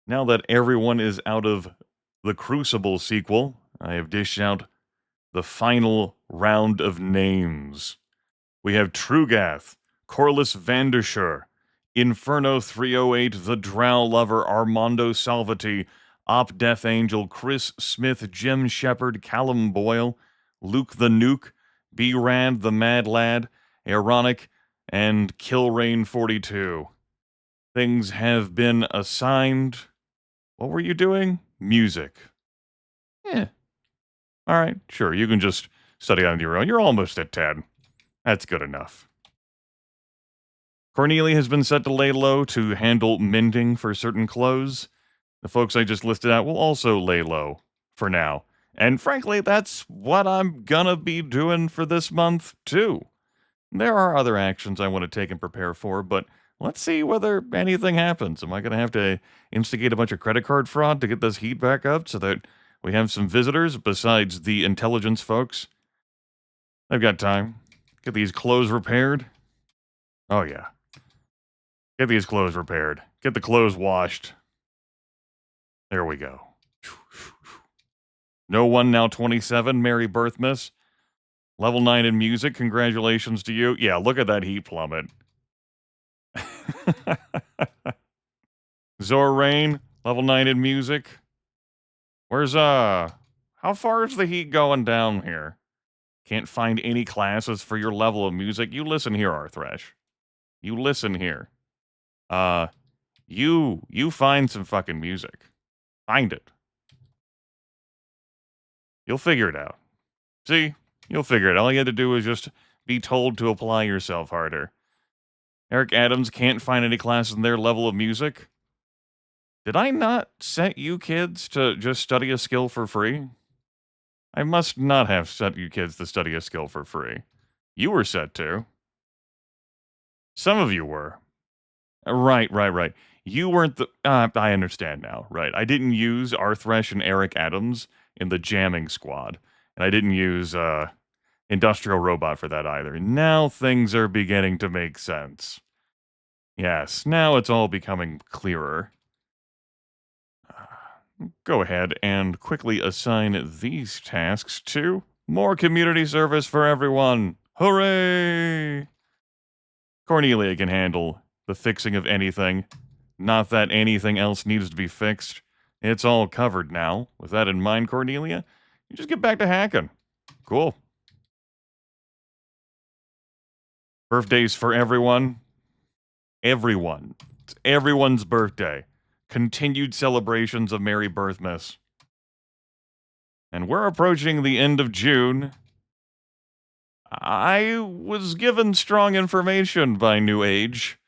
Now that everyone is out of the Crucible sequel, I have dished out the final round of names. We have Trugath, Corliss Vandersher, Inferno 308, The Drow Lover, Armando Salvati, Op Death Angel, Chris Smith, Jim Shepard, Callum Boyle, Luke the Nuke, B Rad the Mad Lad, Ironic, and Killrain 42. Things have been assigned. What were you doing? Music. Yeah. All right, sure. You can just study on your own. You're almost at 10. That's good enough. Cornelia has been set to lay low to handle mending for certain clothes. The folks I just listed out will also lay low for now. And frankly, that's what I'm gonna be doing for this month, too. There are other actions I want to take and prepare for, but let's see whether anything happens. Am I going to have to instigate a bunch of credit card fraud to get this heat back up so that we have some visitors besides the intelligence folks? I've got time. Get these clothes repaired. Oh, yeah. Get these clothes repaired. Get the clothes washed. There we go. No one now 27, Merry Birthmas. Level 9 in music, congratulations to you. Yeah, look at that heat plummet. Zorain, level 9 in music. Where's, how far is the heat going down here? Can't find any classes for your level of music. You listen here, Arthresh. You listen here. You find some fucking music. Find it. You'll figure it out. See? You'll figure it out. All you had to do is just be told to apply yourself harder. Eric Adams can't find any classes in their level of music. Did I not set you kids to just study a skill for free? I must not have set you kids to study a skill for free. You were set to. Some of you were. Right. You weren't the. I understand now. Right. I didn't use Arthresh and Eric Adams in the jamming squad. And I didn't use Industrial Robot for that either. Now things are beginning to make sense. Yes, now it's all becoming clearer. Go ahead and quickly assign these tasks to more community service for everyone. Hooray! Cornelia can handle the fixing of anything. Not that anything else needs to be fixed. It's all covered now. With that in mind, Cornelia, you just get back to hacking. Cool. Birthdays for everyone. Everyone. It's everyone's birthday. Continued celebrations of Merry Birthmas. And we're approaching the end of June. I was given strong information by New Age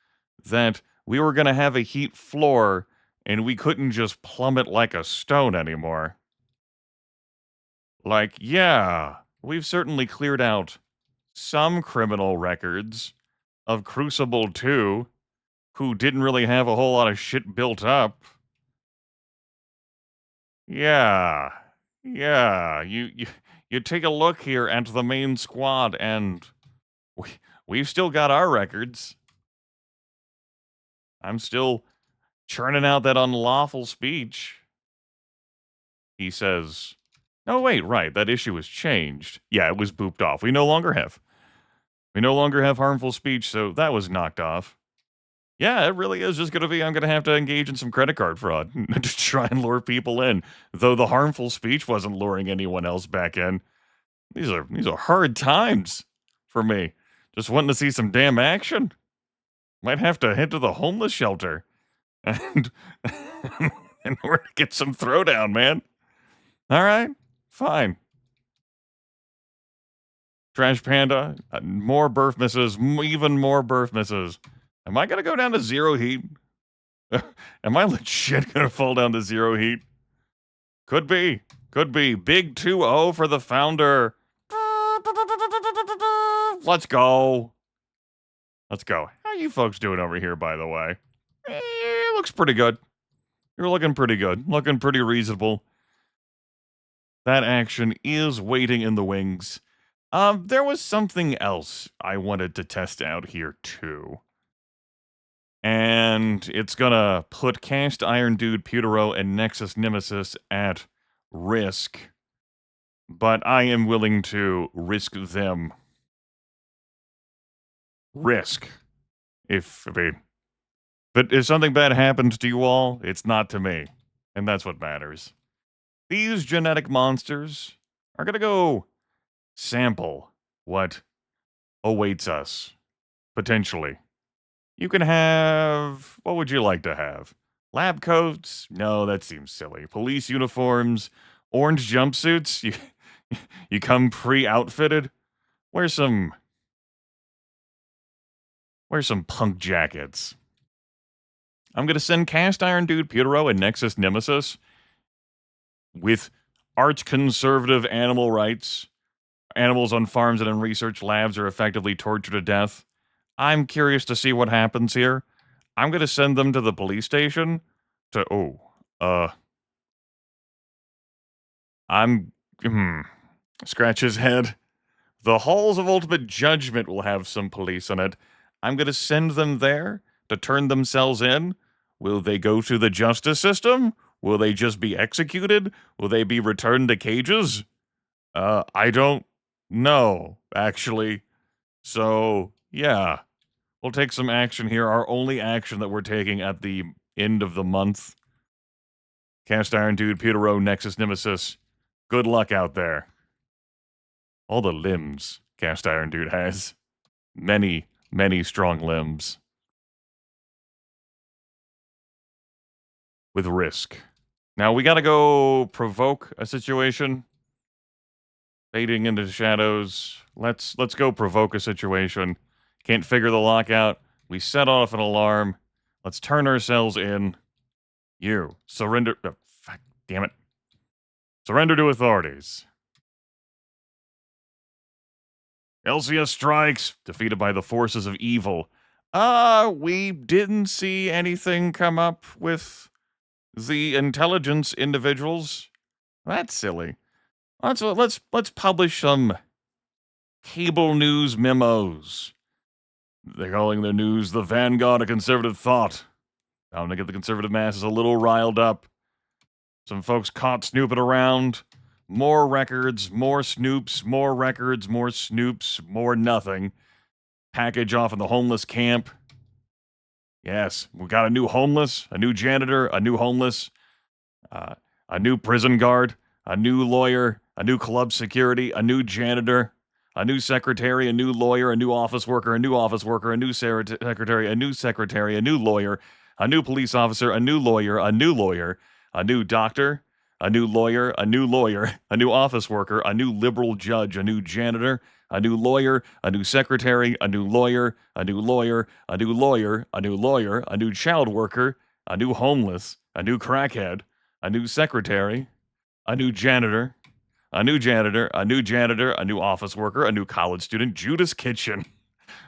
that we were going to have a heat floor and we couldn't just plummet like a stone anymore. Like, yeah, we've certainly cleared out some criminal records of Crucible 2 who didn't really have a whole lot of shit built up. Yeah. You take a look here at the main squad, and we've still got our records. I'm still churning out that unlawful speech. He says, "No, wait, right, that issue was changed. Yeah, it was booped off. We no longer have harmful speech, so that was knocked off." Yeah, it really is just going to be, I'm going to have to engage in some credit card fraud to try and lure people in. Though the harmful speech wasn't luring anyone else back in. These are hard times for me. Just wanting to see some damn action. Might have to head to the homeless shelter and in order to get some throwdown, man. All right, fine. Trash Panda, more birthmasses, even more birthmasses. Am I gonna go down to zero heat? Am I legit gonna fall down to zero heat? Could be. Big 2-0 for the founder. Let's go. How you folks doing over here, by the way? Looks pretty good. You're looking pretty good. Looking pretty reasonable. That action is waiting in the wings. There was something else I wanted to test out here, too. And it's gonna put Cast Iron Dude, Pewtero, and Nexus Nemesis at risk. But I am willing to risk them. Risk. But if something bad happens to you all, it's not to me. And that's what matters. These genetic monsters are gonna go sample what awaits us, potentially. You can have. What would you like to have? Lab coats? No, that seems silly. Police uniforms? Orange jumpsuits? You come pre-outfitted? Wear some punk jackets. I'm gonna send Cast Iron Dude, Pewtero, and Nexus Nemesis with arch conservative animal rights. Animals on farms and in research labs are effectively tortured to death. I'm curious to see what happens here. I'm gonna send them to the police station to I'm scratch his head. The halls of ultimate judgment will have some police in it. I'm gonna send them there to turn themselves in. Will they go through the justice system? Will they just be executed? Will they be returned to cages? I don't know, actually. So, yeah. We'll take some action here. Our only action that we're taking at the end of the month. Cast Iron Dude, Pewtero, Nexus Nemesis. Good luck out there. All the limbs Cast Iron Dude has. Many, many strong limbs. With risk. Now we gotta go provoke a situation. Fading into the shadows. Let's go provoke a situation. Can't figure the lock out. We set off an alarm. Let's turn ourselves in. You surrender. Oh, fuck, damn it. Surrender to authorities. LCS strikes. Defeated by the forces of evil. We didn't see anything come up with the intelligence individuals. That's silly. Let's publish some cable news memos. They're calling their news the vanguard of conservative thought. I'm gonna get the conservative masses a little riled up. Some folks caught snooping around. More records, more snoops, more records, more snoops, more nothing. Package off in the homeless camp. Yes, we got a new homeless, a new janitor, a new homeless, a new prison guard, a new lawyer, a new club security, a new janitor, a new secretary, a new lawyer, a new office worker, a new office worker, a new secretary, a new secretary, a new lawyer, a new police officer, a new lawyer, a new lawyer, a new doctor, a new lawyer, a new lawyer, a new office worker, a new liberal judge, a new janitor, a new lawyer, a new secretary, a new lawyer, a new lawyer, a new lawyer, a new lawyer, a new child worker, a new homeless, a new crackhead, a new secretary, a new janitor, a new janitor, a new janitor, a new office worker, a new college student, Judas Kitchen,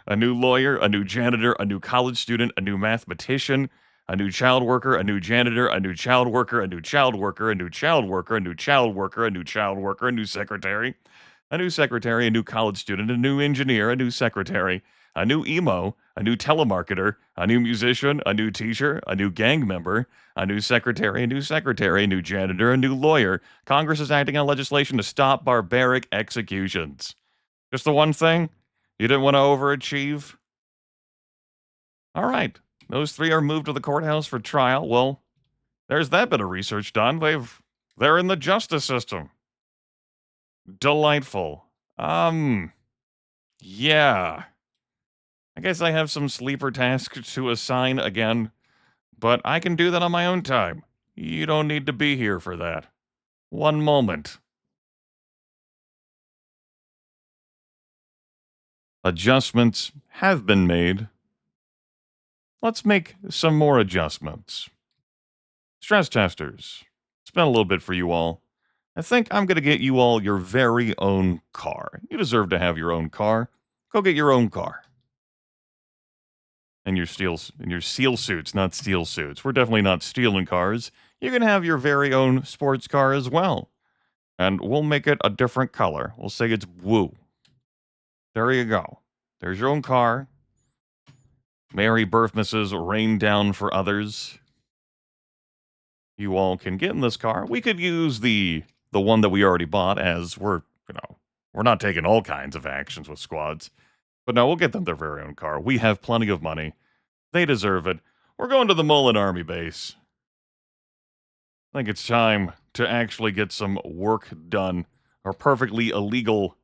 a new lawyer, a new janitor, a new college student, a new mathematician, a new child worker, a new janitor, a new child worker, a new child worker, a new child worker, a new child worker, a new child worker, a new secretary, a new secretary, a new college student, a new engineer, a new secretary, a new emo, a new telemarketer, a new musician, a new teacher, a new gang member, a new secretary, a new janitor, a new lawyer. Congress is acting on legislation to stop barbaric executions. Just the one thing? You didn't want to overachieve? All right. Those three are moved to the courthouse for trial. Well, there's that bit of research done. They're in the justice system. Delightful. Yeah. I guess I have some sleeper tasks to assign again, but I can do that on my own time. You don't need to be here for that. One moment. Adjustments have been made. Let's make some more adjustments. Stress testers. It's been a little bit for you all. I think I'm going to get you all your very own car. You deserve to have your own car. Go get your own car. And your seal suits, not steel suits. We're definitely not stealing cars. You can have your very own sports car as well. And we'll make it a different color. We'll say it's blue. There you go. There's your own car. Merry birthmasses rain down for others. You all can get in this car. We could use the one that we already bought, as we're not taking all kinds of actions with squads. But no, we'll get them their very own car. We have plenty of money. They deserve it. We're going to the Mullen Army base. I think it's time to actually get some work done. Our perfectly illegal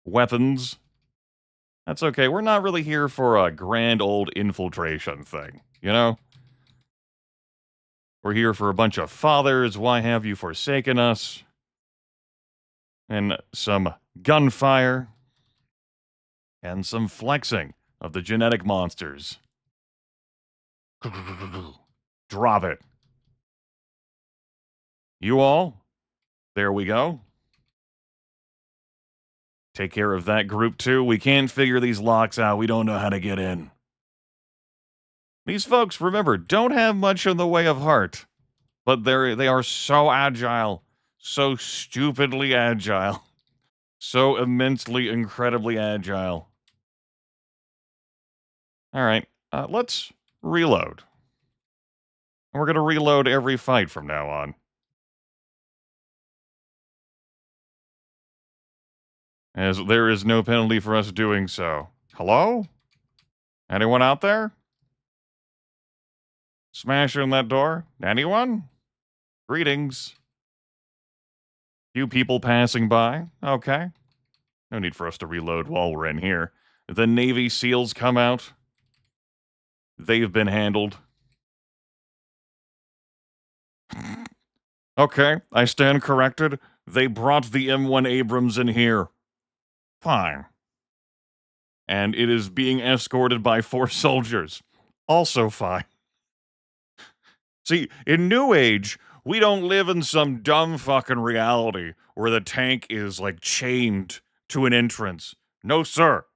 weapons. That's okay. We're not really here for a grand old infiltration thing, you know? We're here for a bunch of fathers, why have you forsaken us? And some gunfire. And some flexing of the genetic monsters. Drop it. You all, there we go. Take care of that group too. We can't figure these locks out. We don't know how to get in. These folks, remember, don't have much in the way of heart, but they are so agile, so stupidly agile, so immensely, incredibly agile. All right, let's reload. And we're going to reload every fight from now on. As there is no penalty for us doing so. Hello? Anyone out there? Smash in that door? Anyone? Greetings. Few people passing by. Okay. No need for us to reload while we're in here. The Navy SEALs come out. They've been handled. Okay, I stand corrected. They brought the M1 Abrams in here. Fine. And it is being escorted by 4 soldiers. Also fine. See, in New Age, we don't live in some dumb fucking reality where the tank is, like, chained to an entrance. No, sir.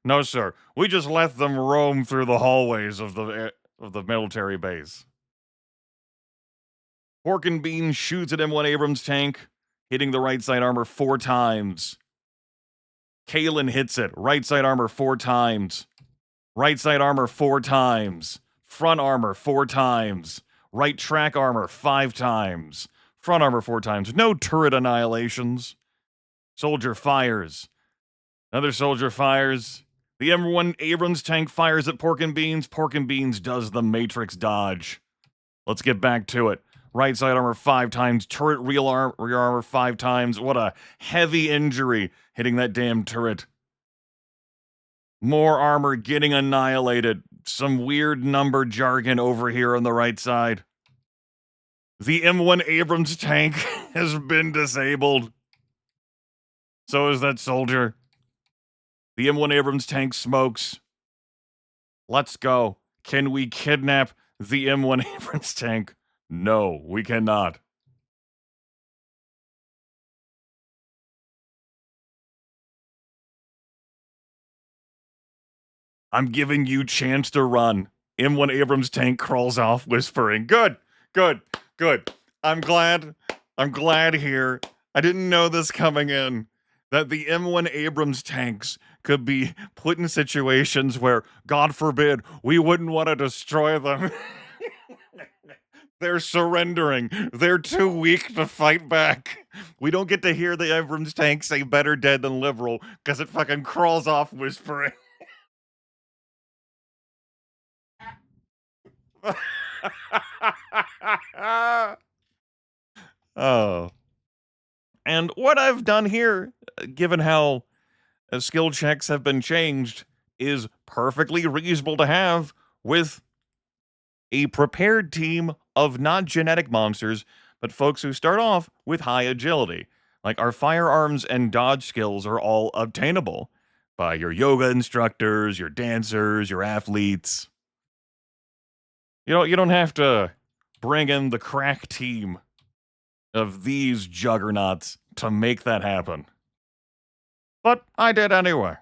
No, sir. We just let them roam through the hallways of the military base. Pork and Bean shoots at M1 Abrams tank, hitting the right side armor 4 times. Kalen hits it. Right side armor 4 times. Right side armor 4 times. Front armor 4 times. Right track armor 5 times. Front armor 4 times. No turret annihilations. Soldier fires. Another soldier fires. The M1 Abrams tank fires at Pork and Beans. Pork and Beans does the Matrix dodge. Let's get back to it. Right side armor 5 times. Turret rear armor 5 times. What a heavy injury hitting that damn turret. More armor getting annihilated. Some weird number jargon over here on the right side. The M1 Abrams tank has been disabled. So is that soldier. The M1 Abrams tank smokes. Let's go. Can we kidnap the M1 Abrams tank? No, we cannot. I'm giving you chance to run. M1 Abrams tank crawls off whispering. Good, good, good. I'm glad here. I didn't know this coming in. That the M1 Abrams tanks could be put in situations where, God forbid, we wouldn't want to destroy them. They're surrendering. They're too weak to fight back. We don't get to hear the Abrams tank say better dead than liberal because it fucking crawls off whispering. Oh. And what I've done here, given how skill checks have been changed, is perfectly reasonable to have with a prepared team of not genetic monsters, but folks who start off with high agility. Like, our firearms and dodge skills are all obtainable by your yoga instructors, your dancers, your athletes. You don't have to bring in the crack team of these juggernauts to make that happen. But I did anyway.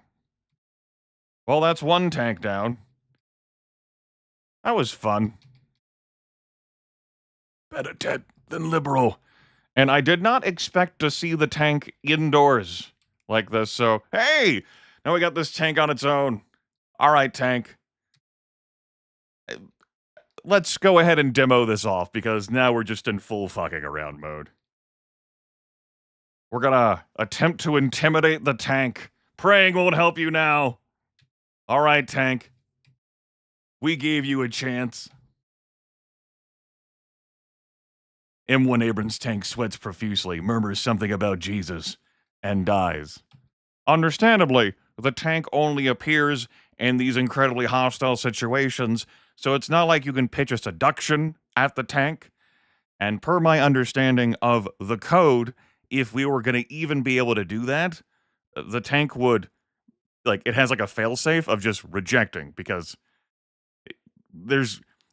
Well, that's one tank down. That was fun. Better dead than liberal. And I did not expect to see the tank indoors like this, so hey! Now we got this tank on its own. Alright, tank. let's go ahead and demo this off, because now we're just in full fucking around mode. We're gonna attempt to intimidate the tank. Praying won't help you now. All right, tank. We gave you a chance. M1 Abrams tank sweats profusely, murmurs something about Jesus, and dies. Understandably, the tank only appears in these incredibly hostile situations, so it's not like you can pitch a seduction at the tank. And per my understanding of the code, if we were going to even be able to do that, the tank would, like, it has like a failsafe of just rejecting, because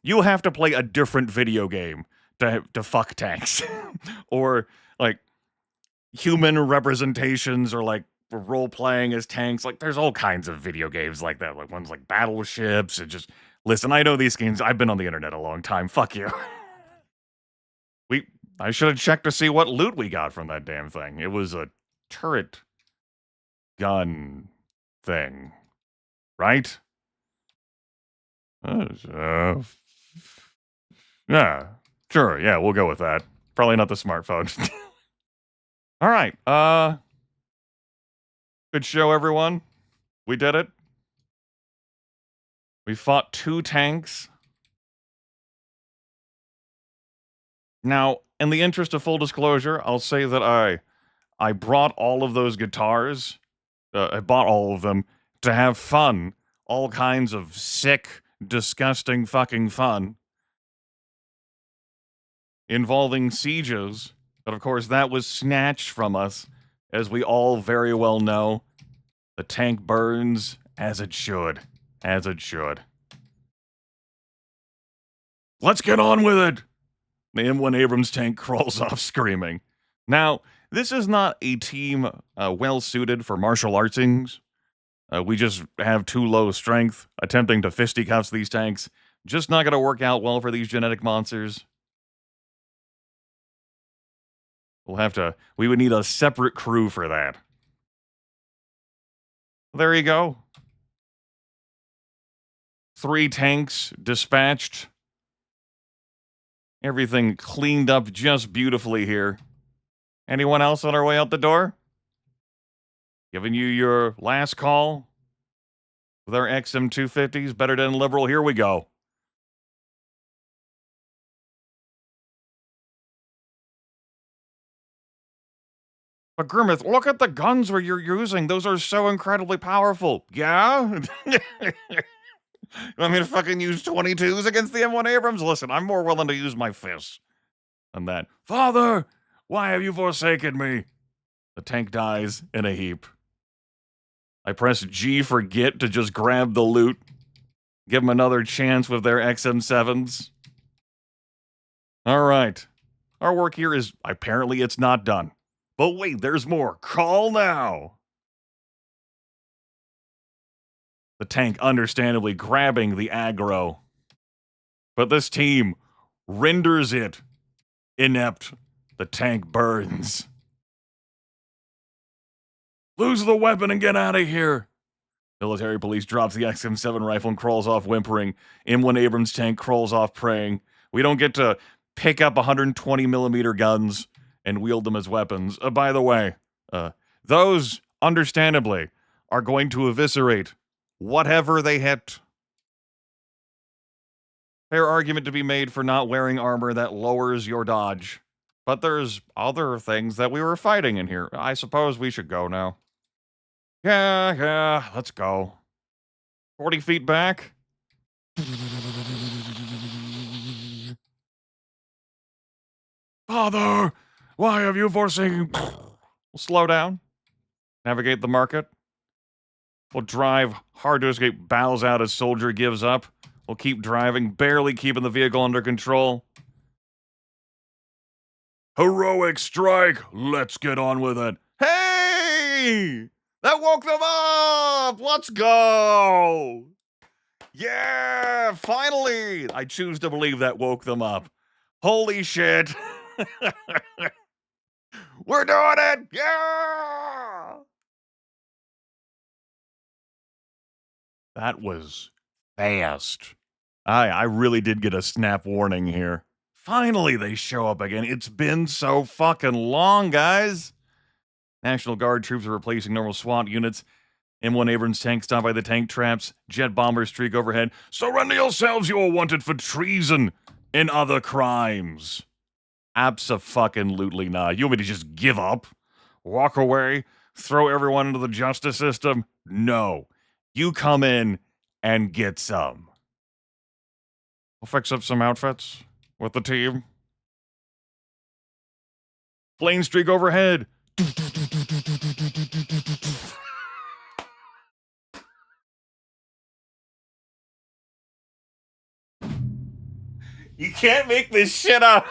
you'll have to play a different video game to fuck tanks. Or like human representations, or like role playing as tanks. Like, there's all kinds of video games like that. Like ones like battleships. And just listen, I know these games. I've been on the internet a long time. Fuck you. I should have checked to see what loot we got from that damn thing. It was a turret gun thing, right? Yeah, sure. Yeah, we'll go with that. Probably not the smartphone. All right. Good show, everyone. We did it. We fought 2 tanks. Now, in the interest of full disclosure, I'll say that I brought all of those guitars. I bought all of them to have fun. All kinds of sick, disgusting fucking fun. Involving sieges. But of course, that was snatched from us. As we all very well know, the tank burns as it should. As it should. Let's get on with it! The M1 Abrams tank crawls off screaming. Now, this is not a team well suited for martial arts things. We just have too low strength. Attempting to fisticuffs these tanks, just not going to work out well for these genetic monsters. We would need a separate crew for that. There you go. 3 tanks dispatched. Everything cleaned up just beautifully here. Anyone else on our way out the door? Giving you your last call with our XM250s, better than liberal. Here we go. But Grimith, look at the guns you're using. Those are so incredibly powerful. Yeah? You want me to fucking use 22s against the M1 Abrams? Listen, I'm more willing to use my fists than that. Father, why have you forsaken me? The tank dies in a heap. I press G for get to just grab the loot. Give them another chance with their XM7s. All right. Our work here is, apparently it's not done. But wait, there's more. Call now. The tank understandably grabbing the aggro. But this team renders it inept. The tank burns. Lose the weapon and get out of here. Military police drops the XM7 rifle and crawls off whimpering. M1 Abrams tank crawls off praying. We don't get to pick up 120 millimeter guns and wield them as weapons. By the way, those, understandably, are going to eviscerate whatever they hit. Fair argument to be made for not wearing armor that lowers your dodge. But there's other things that we were fighting in here. I suppose we should go now. Yeah, let's go. 40 feet back. Father, why have you forsaken? We'll slow down. Navigate the market. We'll drive hard to escape, bows out as soldier gives up. We'll keep driving, barely keeping the vehicle under control. Heroic strike! Let's get on with it. Hey! That woke them up! Let's go! Yeah! Finally! I choose to believe that woke them up. Holy shit! We're doing it! Yeah! That was fast. I really did get a snap warning here. Finally, they show up again. It's been so fucking long, guys. National Guard troops are replacing normal SWAT units. M1 Abrams tank stopped by the tank traps. Jet bombers streak overhead. Surrender yourselves, you are wanted for treason and other crimes. Abso-fucking-lutely not. You want me to just give up? Walk away? Throw everyone into the justice system? No. You come in and get some. We'll fix up some outfits with the team. Plane streak overhead. You can't make this shit up.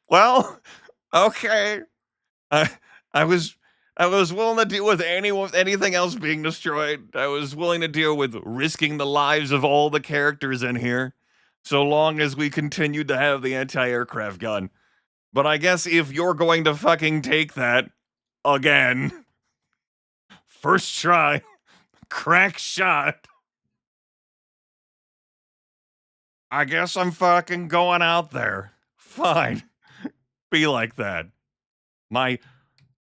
Well, okay. I I was I was willing to deal with anything else being destroyed. I was willing to deal with risking the lives of all the characters in here, so long as we continued to have the anti-aircraft gun. But I guess if you're going to fucking take that again, first try, crack shot, I guess I'm fucking going out there. Fine. Be like that. My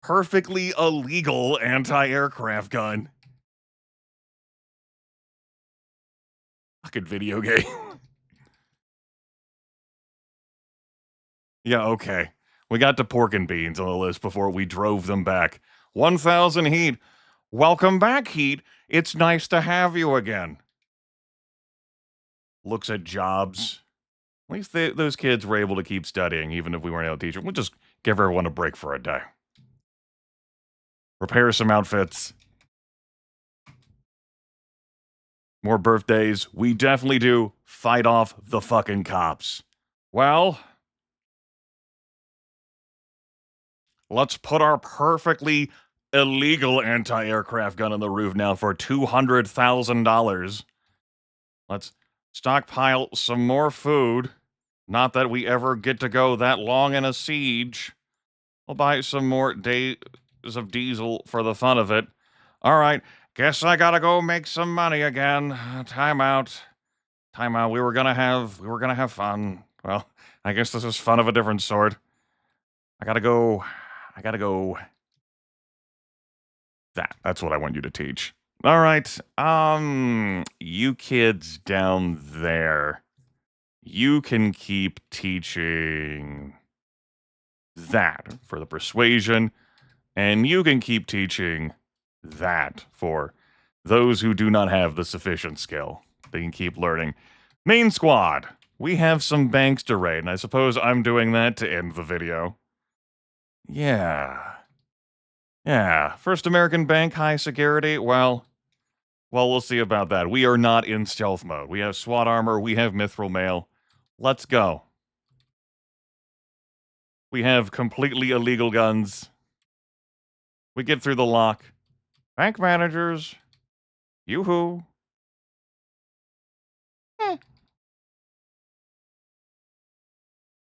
perfectly illegal anti-aircraft gun. Fucking video game. Yeah, okay. We got to pork and beans on the list before we drove them back. 1,000 Heat. Welcome back, Heat. It's nice to have you again. Looks at jobs. At least those kids were able to keep studying, even if we weren't able to teach them. We'll just give everyone a break for a day. Repair some outfits. More birthdays. We definitely do. Fight off the fucking cops. Well, let's put our perfectly illegal anti-aircraft gun on the roof now for $200,000. Let's stockpile some more food. Not that we ever get to go that long in a siege. We'll buy some more days of diesel for the fun of it. All right, guess I gotta go make some money again. Time out. Time out. We were gonna have fun. Well, I guess this is fun of a different sort. I gotta go. That's what I want you to teach. All right. You kids down there. You can keep teaching that for the persuasion, and you can keep teaching that for those who do not have the sufficient skill. They can keep learning. Main squad, we have some banks to raid, and I suppose I'm doing that to end the video. Yeah. First American bank, high security. Well, we'll see about that. We are not in stealth mode. We have SWAT armor. We have mithril mail. Let's go. We have completely illegal guns. We get through the lock. Bank managers. Yoo-hoo.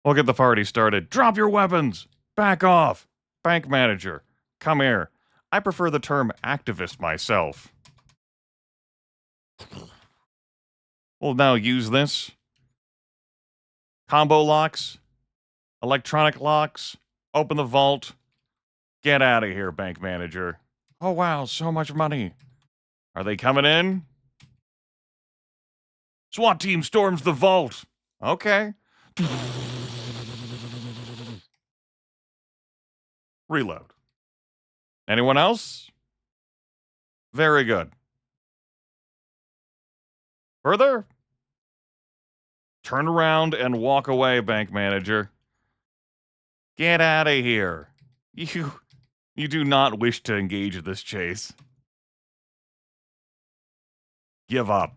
We'll get the party started. Drop your weapons. Back off. Bank manager. Come here. I prefer the term activist myself. We'll now use this. Combo locks. Electronic locks. Open the vault. Get out of here, bank manager. Oh, wow, so much money. Are they coming in? SWAT team storms the vault. Okay. Reload. Anyone else? Very good. Further? Turn around and walk away, bank manager. Get out of here. You do not wish to engage in this chase. Give up.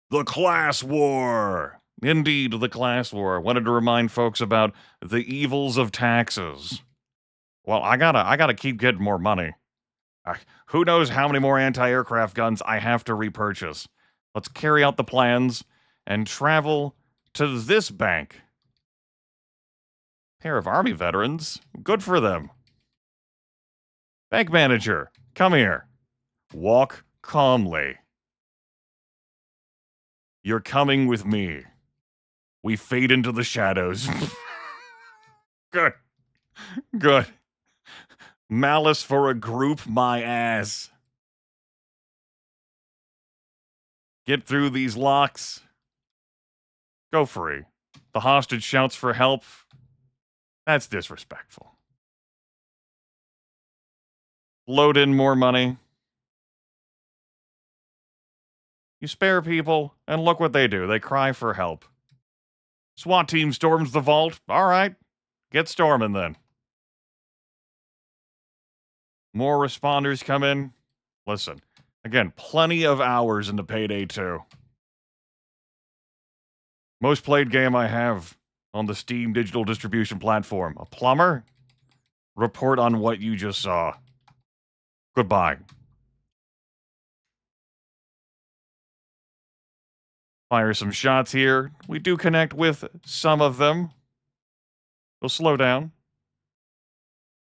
The class war. Indeed, the class war. I wanted to remind folks about the evils of taxes. Well, I gotta keep getting more money. Who knows how many more anti-aircraft guns I have to repurchase. Let's carry out the plans and travel to this bank. Pair of Army veterans. Good for them. Bank manager, come here. Walk calmly. You're coming with me. We fade into the shadows. Good. Good. Malice for a group, my ass. Get through these locks. Go free. The hostage shouts for help. That's disrespectful. Load in more money. You spare people, and look what they do. They cry for help. SWAT team storms the vault. All right. Get storming then. More responders come in. Listen, again, plenty of hours into Payday 2. Most played game I have on the Steam digital distribution platform. A plumber? Report on what you just saw. Goodbye. Fire some shots here. We do connect with some of them. We'll slow down.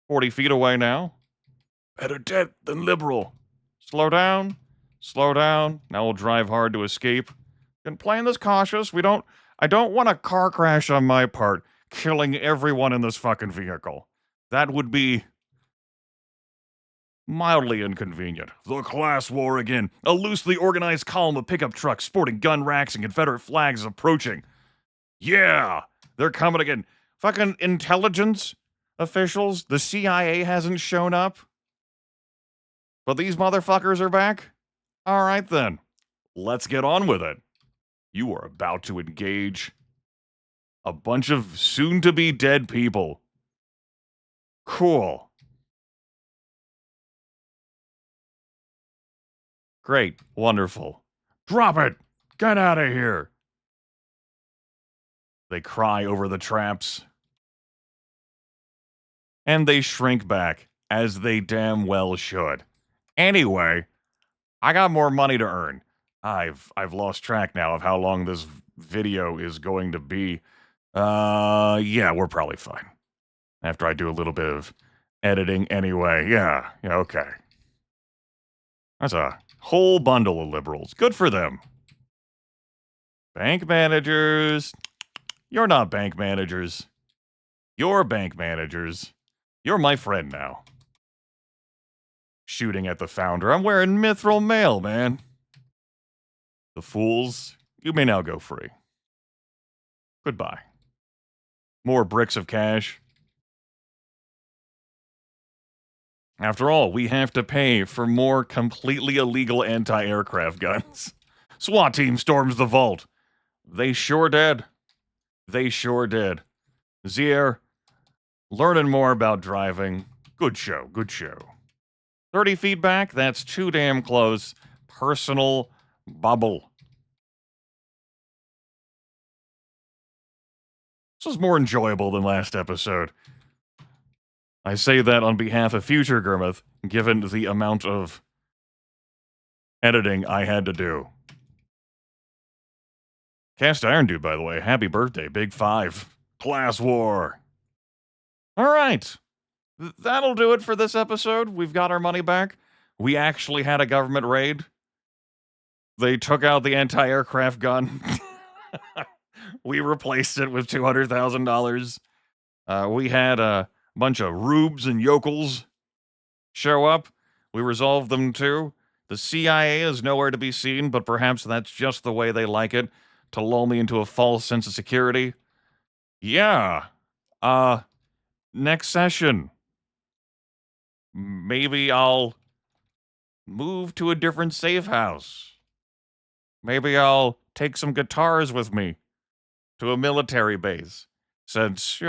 40 feet away now. Better dead than liberal. Slow down. Slow down. Now we'll drive hard to escape. Been playing this cautious. I don't want a car crash on my part, killing everyone in this fucking vehicle. That would be mildly inconvenient. The class war again. A loosely organized column of pickup trucks sporting gun racks and Confederate flags is approaching. Yeah, they're coming again. Fucking intelligence officials. The CIA hasn't shown up. But these motherfuckers are back? All right then. Let's get on with it. You are about to engage a bunch of soon-to-be dead people. Cool. Great. Wonderful. Drop it! Get out of here! They cry over the traps. And they shrink back, as they damn well should. Anyway, I got more money to earn. I've lost track now of how long this video is going to be. Yeah, we're probably fine. After I do a little bit of editing anyway. Yeah, okay. That's a whole bundle of liberals. Good for them. Bank managers. You're not bank managers. You're bank managers. You're my friend now. Shooting at the founder. I'm wearing mithril mail, man. The fools, you may now go free. Goodbye. More bricks of cash. After all, we have to pay for more completely illegal anti-aircraft guns. SWAT team storms the vault. They sure did. They sure did. Zier, learning more about driving. Good show, good show. 30 feet back, that's too damn close. Personal bubble. This was more enjoyable than last episode. I say that on behalf of future Grimith, given the amount of editing I had to do. Cast Iron Dude, by the way, happy birthday, Big 5. Class War. All right. That'll do it for this episode. We've got our money back. We actually had a government raid. They took out the anti-aircraft gun. We replaced it with $200,000. We had a bunch of rubes and yokels show up. We resolved them too. The CIA is nowhere to be seen, but perhaps that's just the way they like it, to lull me into a false sense of security. Yeah. Next session. Maybe I'll move to a different safe house. Maybe I'll take some guitars with me to a military base. Since,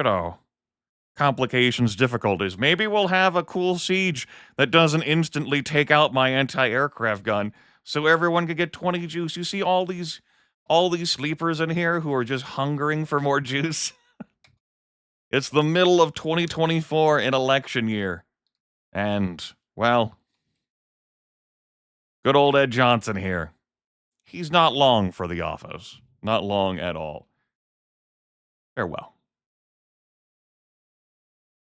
complications, difficulties. Maybe we'll have a cool siege that doesn't instantly take out my anti-aircraft gun, so everyone can get 20 juice. You see all these sleepers in here who are just hungering for more juice? It's the middle of 2024 in election year. And, well, Good old Ed Johnson here. He's not long for the office. Not long at all. Farewell.